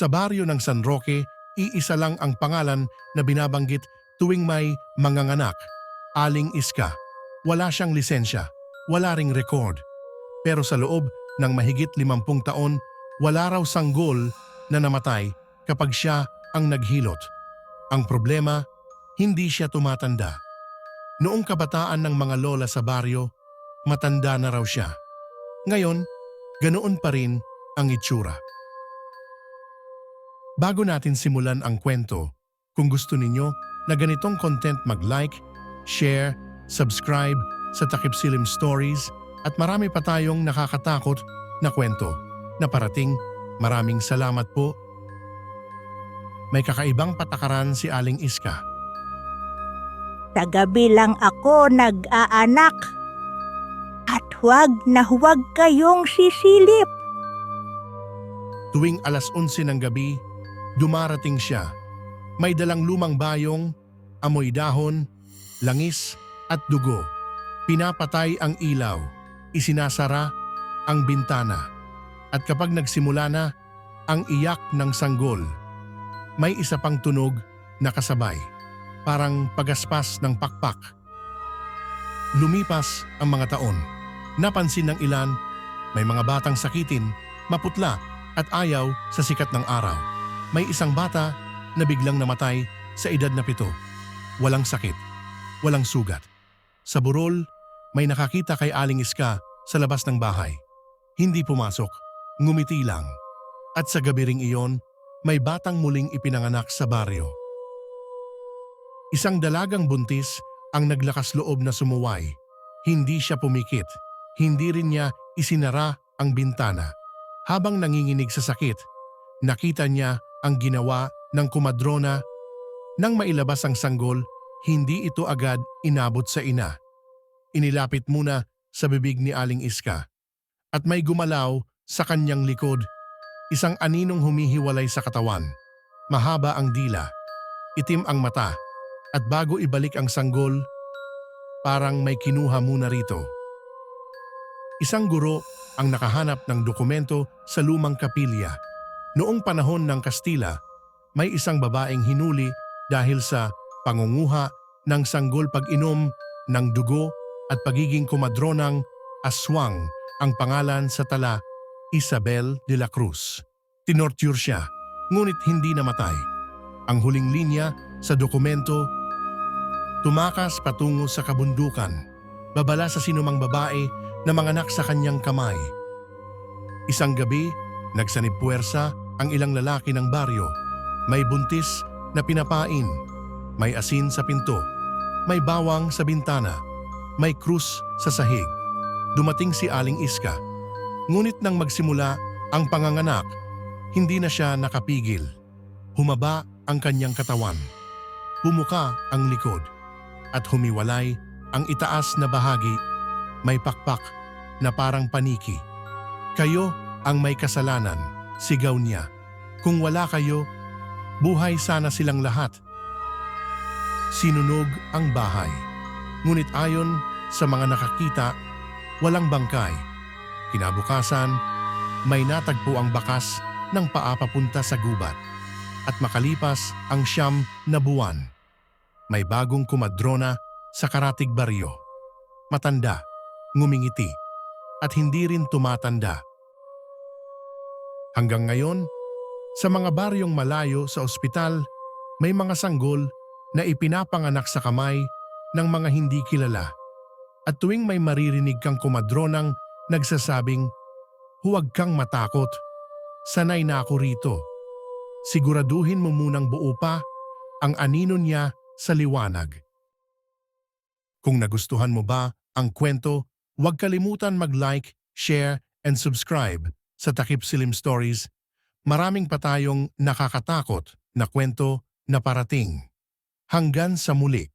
Sa baryo ng San Roque, iisa lang ang pangalan na binabanggit tuwing may manganganak. Aling Iska. Wala siyang lisensya, wala ring record. Pero sa loob ng mahigit 50 taon, wala raw sanggol na namatay kapag siya ang naghilot. Ang problema, hindi siya tumatanda. Noong kabataan ng mga lola sa baryo, matanda na raw siya. Ngayon, ganoon pa rin ang itsura. Bago natin simulan ang kwento, kung gusto ninyo na ganitong content mag-like, share, subscribe sa Takip Silim Stories at marami pa tayong nakakatakot na kwento na parating. Maraming salamat po. May kakaibang patakaran si Aling Iska. Sa gabi lang ako nag-aanak. At huwag na huwag kayong sisilip. Tuwing alas 11 ng gabi, dumarating siya. May dalang lumang bayong, amoy dahon, langis at dugo. Pinapatay ang ilaw, isinasara ang bintana. At kapag nagsimula na ang iyak ng sanggol, may isa pang tunog na kasabay, parang pagaspas ng pakpak. Lumipas ang mga taon. Napansin ng ilan, may mga batang sakitin, maputla at ayaw sa sikat ng araw. May isang bata na biglang namatay sa edad na 7. Walang sakit, walang sugat. Sa burol, may nakakita kay Aling Iska sa labas ng bahay. Hindi pumasok, ngumiti lang. At sa gabi ring iyon, may batang muling ipinanganak sa baryo. Isang dalagang buntis ang naglakas loob na sumuway. Hindi siya pumikit, hindi rin niya isinara ang bintana. Habang nanginginig sa sakit, nakita niya ang ginawa ng kumadrona. Nang mailabas ang sanggol, hindi ito agad inabot sa ina. Inilapit muna sa bibig ni Aling Iska. At may gumalaw sa kanyang likod, isang aninong humihiwalay sa katawan. Mahaba ang dila, itim ang mata, at bago ibalik ang sanggol, parang may kinuha muna rito. Isang guro ang nakahanap ng dokumento sa lumang kapilya. Noong panahon ng Kastila, may isang babaeng hinuli dahil sa pangunguha ng sanggol pag-inom ng dugo at pagiging kumadronang aswang. Ang pangalan sa tala, Isabel de la Cruz. Tinorture siya, ngunit hindi namatay. Ang huling linya sa dokumento, tumakas patungo sa kabundukan, babala sa sinumang babae na manganak sa kanyang kamay. Isang gabi, nagsanib puwersa ang ilang lalaki ng baryo. May buntis na pinapain, may asin sa pinto, may bawang sa bintana, may krus sa sahig. Dumating si Aling Iska. Ngunit nang magsimula ang panganganak, hindi na siya nakapigil. Humaba ang kanyang katawan. Bumuka ang likod. At humiwalay ang itaas na bahagi. May pakpak na parang paniki. Kayo ang may kasalanan, sigaw niya. Kung wala kayo, buhay sana silang lahat. Sinunog ang bahay. Ngunit ayon sa mga nakakita, walang bangkay. Kinabukasan, may natagpo ang bakas ng paa papunta sa gubat. At makalipas ang 9 na buwan, may bagong kumadrona sa karatig baryo. Matanda, ngumingiti, at hindi rin tumatanda. Hanggang ngayon, sa mga baryong malayo sa ospital, may mga sanggol na ipinapanganak sa kamay ng mga hindi kilala. At tuwing may maririnig kang kumadronang nagsasabing, "Huwag kang matakot, sanay na ako rito." Siguraduhin mo munang buo pa ang anino niya sa liwanag. Kung nagustuhan mo ba ang kwento, huwag kalimutan mag-like, share, and subscribe sa Takip Silim Stories. Maraming pa tayong nakakatakot na kwento na parating. Hanggang sa muli.